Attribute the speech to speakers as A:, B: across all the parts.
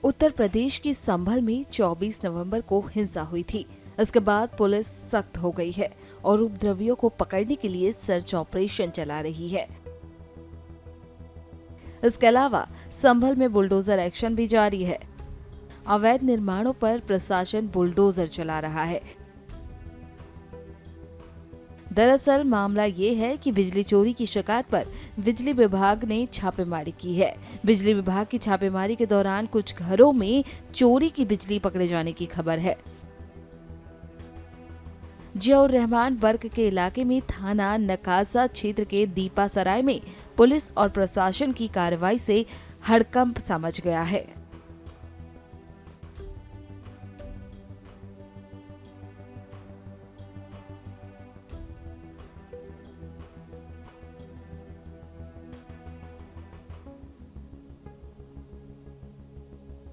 A: उत्तर प्रदेश की संभल में 24 नवंबर को हिंसा हुई थी। इसके बाद पुलिस सख्त हो गई है और उपद्रवियों को पकड़ने के लिए सर्च ऑपरेशन चला रही है। इसके अलावा संभल में बुलडोजर एक्शन भी जारी है। अवैध निर्माणों पर प्रशासन बुलडोजर चला रहा है। दरअसल मामला ये है कि बिजली चोरी की शिकायत पर बिजली विभाग ने छापेमारी की है। बिजली विभाग की छापेमारी के दौरान कुछ घरों में चोरी की बिजली पकड़े जाने की खबर है। जियाउर रहमान वर्ग के इलाके में थाना नकाजा क्षेत्र के दीपा सराय में पुलिस और प्रशासन की कार्रवाई से हड़कंप सा मच गया है।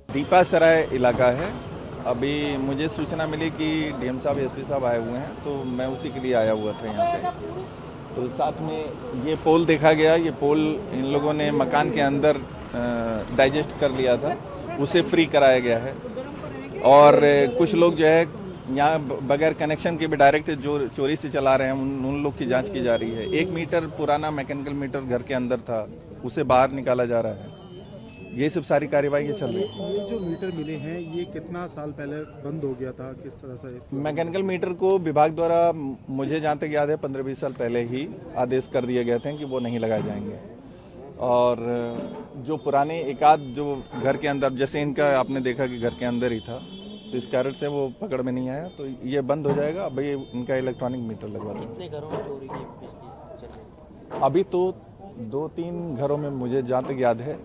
B: दीपा सराय इलाका है। अभी मुझे सूचना मिली कि डीएम साहब एसपी साहब आए हुए हैं, तो मैं उसी के लिए आया हुआ था यहाँ पे। तो साथ में ये पोल देखा गया। ये पोल इन लोगों ने मकान के अंदर डाइजेस्ट कर लिया था, उसे फ्री कराया गया है। और कुछ लोग जो है यहाँ बगैर कनेक्शन के भी डायरेक्ट जो चोरी से चला रहे हैं, उन लोग की जांच की जा रही है। 1 मीटर पुराना मैकेनिकल मीटर घर के अंदर था, उसे बाहर निकाला जा रहा है। ये सब सारी कार्यवाही चल रही है।
C: ये जो मीटर मिले हैं, ये कितना साल पहले बंद हो गया था, किस तरह से?
B: मैकेनिकल मीटर को विभाग द्वारा, मुझे जहाँ तक याद है, 15-20 साल पहले ही आदेश कर दिए गए थे कि वो नहीं लगाए जाएंगे। और जो पुराने एकाध जो घर के अंदर, जैसे इनका आपने देखा कि घर के अंदर ही था, तो इस कारण से वो पकड़ में नहीं आया, तो ये बंद हो जाएगा। अब ये इनका इलेक्ट्रॉनिक मीटर लगवा देंगे।
D: कितने घरों में चोरी की बिजली चल रही है?
B: अभी तो 2-3 घरों में मुझे जहाँ तक याद है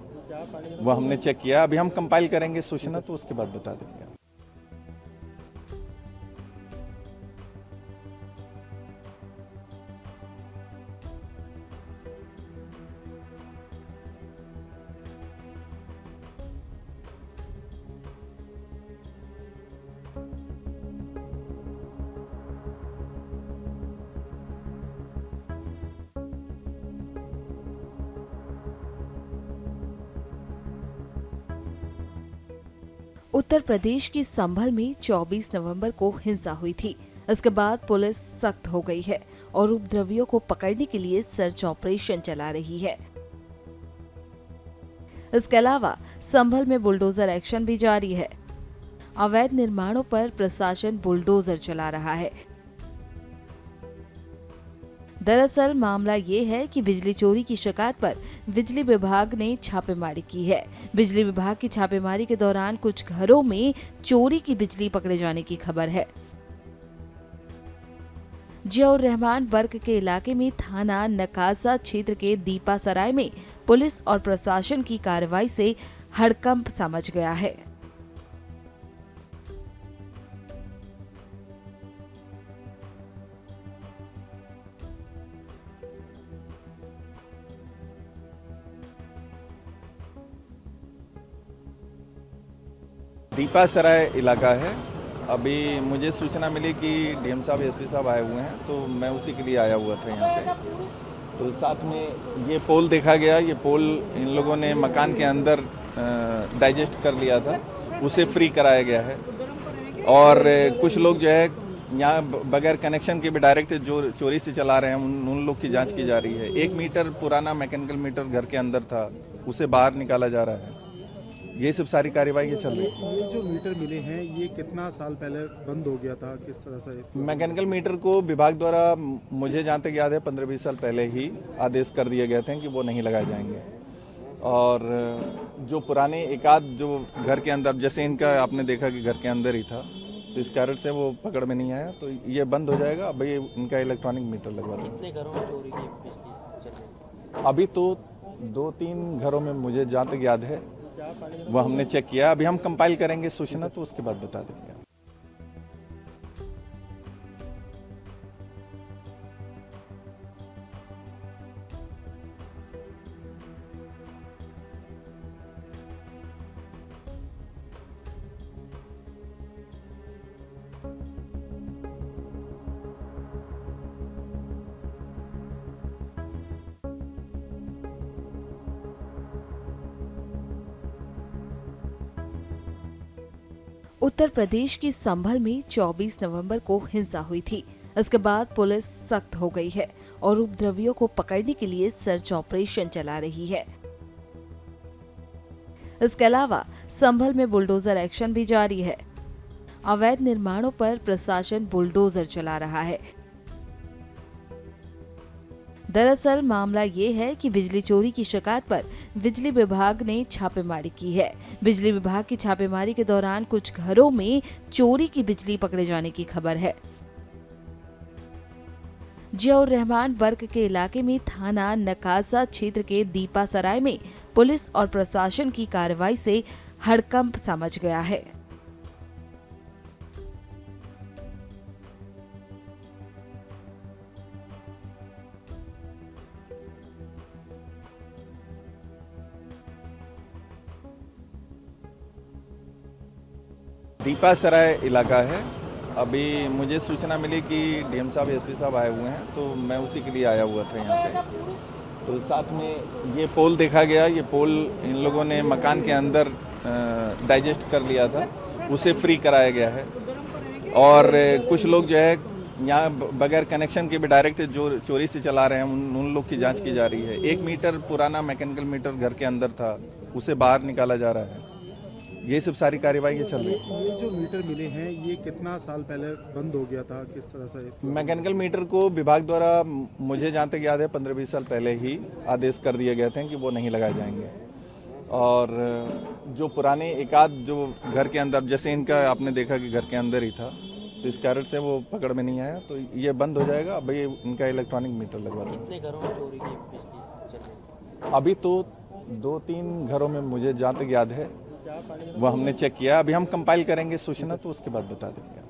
B: वो हमने चेक किया। अभी हम कंपाइल करेंगे सूचना, तो उसके बाद बता देंगे।
A: उत्तर प्रदेश की संभल में 24 नवंबर को हिंसा हुई थी। इसके बाद पुलिस सख्त हो गई है और उपद्रवियों को पकड़ने के लिए सर्च ऑपरेशन चला रही है। इसके अलावा संभल में बुलडोजर एक्शन भी जारी है। अवैध निर्माणों पर प्रशासन बुलडोजर चला रहा है। दरअसल मामला ये है कि बिजली चोरी की शिकायत पर बिजली विभाग ने छापेमारी की है। बिजली विभाग की छापेमारी के दौरान कुछ घरों में चोरी की बिजली पकड़े जाने की खबर है। जियाउर रहमान वर्ग के इलाके में थाना नकाजा क्षेत्र के दीपा सराय में पुलिस और प्रशासन की कार्रवाई से हड़कंप सा मच गया है।
B: दीपा सराय इलाका है। अभी मुझे सूचना मिली कि डीएम साहब एसपी साहब आए हुए हैं, तो मैं उसी के लिए आया हुआ था यहाँ पे। तो साथ में ये पोल देखा गया। ये पोल इन लोगों ने मकान के अंदर डाइजेस्ट कर लिया था, उसे फ्री कराया गया है। और कुछ लोग जो है यहाँ बगैर कनेक्शन के भी डायरेक्ट जो चोरी से चला रहे हैं, उन लोग की जांच की जा रही है। 1 मीटर पुराना मैकेनिकल मीटर घर के अंदर था, उसे बाहर निकाला जा रहा है। ये सब सारी कार्यवाही चल रही है।
C: ये जो मीटर मिले हैं, ये कितना साल पहले बंद हो गया था, किस तरह से?
B: मैकेनिकल मीटर को विभाग द्वारा, मुझे जहाँ तक याद है, 15-20 साल पहले ही आदेश कर दिए गए थे कि वो नहीं लगाए जाएंगे। और जो पुराने एकाध जो घर के अंदर, जैसे इनका आपने देखा कि घर के अंदर ही था, तो इस कारण से वो पकड़ में नहीं आया, तो ये बंद हो जाएगा। अब ये इनका इलेक्ट्रॉनिक मीटर लगवा देंगे।
D: कितने घरों में चोरी की बिजली चल रही है?
B: अभी तो 2-3 घरों में मुझे जहाँ तक याद है वो हमने चेक किया। अभी हम कंपाइल करेंगे सूचना, तो उसके बाद बता देंगे।
A: उत्तर प्रदेश की संभल में 24 नवंबर को हिंसा हुई थी। इसके बाद पुलिस सख्त हो गई है और उपद्रवियों को पकड़ने के लिए सर्च ऑपरेशन चला रही है। इसके अलावा संभल में बुलडोजर एक्शन भी जारी है। अवैध निर्माणों पर प्रशासन बुलडोजर चला रहा है। दरअसल मामला ये है कि बिजली चोरी की शिकायत पर बिजली विभाग ने छापेमारी की है। बिजली विभाग की छापेमारी के दौरान कुछ घरों में चोरी की बिजली पकड़े जाने की खबर है। जियाउर रहमान वर्ग के इलाके में थाना नकाजा क्षेत्र के दीपा सराय में पुलिस और प्रशासन की कार्रवाई से हड़कंप सा मच गया है।
B: दीपा सराय इलाका है। अभी मुझे सूचना मिली कि डीएम साहब एसपी साहब आए हुए हैं, तो मैं उसी के लिए आया हुआ था यहाँ पे। तो साथ में ये पोल देखा गया। ये पोल इन लोगों ने मकान के अंदर डाइजेस्ट कर लिया था, उसे फ्री कराया गया है। और कुछ लोग जो है यहाँ बगैर कनेक्शन के भी डायरेक्ट जो चोरी से चला रहे हैं, उन लोग की जांच की जा रही है। 1 मीटर पुराना मैकेनिकल मीटर घर के अंदर था, उसे बाहर निकाला जा रहा है। ये सब सारी कार्यवाही चल रही है।
C: ये जो मीटर मिले हैं, ये कितना साल पहले बंद हो गया था, किस तरह से इसको?
B: मैकेनिकल मीटर को विभाग द्वारा मुझे जहाँ तक याद है 15-20 साल पहले ही आदेश कर दिए गए थे कि वो नहीं लगाए जाएंगे। और जो पुराने एकाध जो घर के अंदर, जैसे इनका आपने देखा कि घर के अंदर ही था, तो इस कारण से वो पकड़ में नहीं आया, तो ये बंद हो जाएगा। अब ये इनका इलेक्ट्रॉनिक मीटर लगवा देंगे।
D: कितने घरों में चोरी की बिजली चल रही है?
B: अभी तो 2-3 घरों में मुझे जहाँ तक याद है वो हमने चेक किया। अभी हम कंपाइल करेंगे सूचना, तो उसके बाद बता देंगे।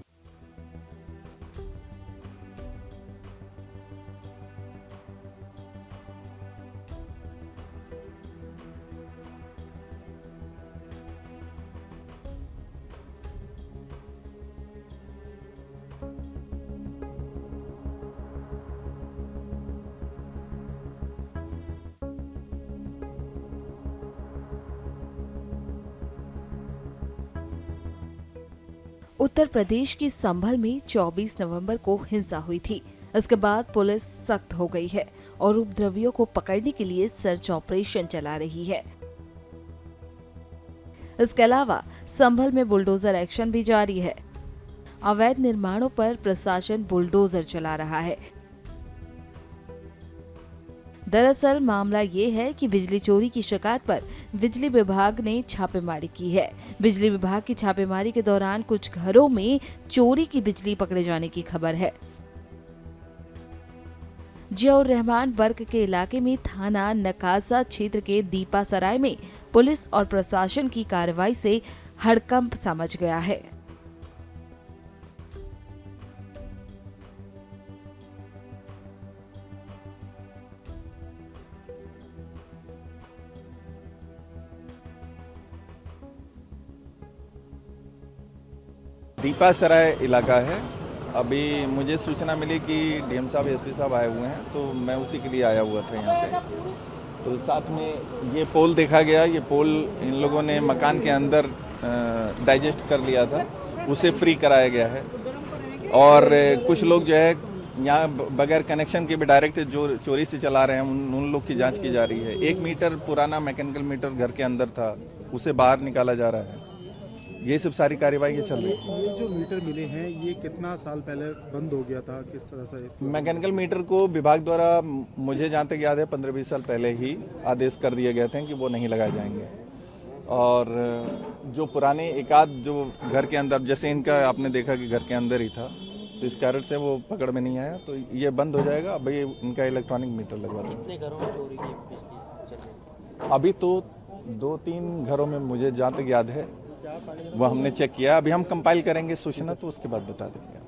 A: उत्तर प्रदेश की संभल में 24 नवंबर को हिंसा हुई थी। इसके बाद पुलिस सख्त हो गई है और उपद्रवियों को पकड़ने के लिए सर्च ऑपरेशन चला रही है। इसके अलावा संभल में बुलडोजर एक्शन भी जारी है। अवैध निर्माणों पर प्रशासन बुलडोजर चला रहा है। दरअसल मामला ये है कि बिजली चोरी की शिकायत पर बिजली विभाग ने छापेमारी की है। बिजली विभाग की छापेमारी के दौरान कुछ घरों में चोरी की बिजली पकड़े जाने की खबर है। जियाउर रहमान वर्ग के इलाके में थाना नकाजा क्षेत्र के दीपा सराय में पुलिस और प्रशासन की कार्रवाई से हड़कंप सा मच गया है।
B: दीपा सराय इलाका है। अभी मुझे सूचना मिली कि डीएम साहब एसपी साहब आए हुए हैं, तो मैं उसी के लिए आया हुआ था यहाँ पे। तो साथ में ये पोल देखा गया। ये पोल इन लोगों ने मकान के अंदर डाइजेस्ट कर लिया था, उसे फ्री कराया गया है। और कुछ लोग जो है यहाँ बगैर कनेक्शन के भी डायरेक्ट जो चोरी से चला रहे हैं, उन लोग की जांच की जा रही है। 1 मीटर पुराना मैकेनिकल मीटर घर के अंदर था, उसे बाहर निकाला जा रहा है। ये सब सारी कार्यवाही चल रही है।
C: ये जो मीटर मिले हैं, ये कितना साल पहले बंद हो गया था, किस तरह से इसको?
B: मैकेनिकल मीटर को विभाग द्वारा मुझे जहाँ तक याद है 15-20 साल पहले ही आदेश कर दिए गए थे कि वो नहीं लगाए जाएंगे। और जो पुराने एकाध जो घर के अंदर, जैसे इनका आपने देखा कि घर के अंदर ही था, तो इस कारण से वो पकड़ में नहीं आया, तो ये बंद हो जाएगा। अब ये इनका इलेक्ट्रॉनिक मीटर लगवा देंगे।
D: कितने घरों में चोरी की बिजली चल रही है?
B: अभी तो 2-3 घरों में मुझे जहाँ तक याद है वो हमने चेक किया। अभी हम कंपाइल करेंगे सूचना, तो उसके बाद बता देंगे।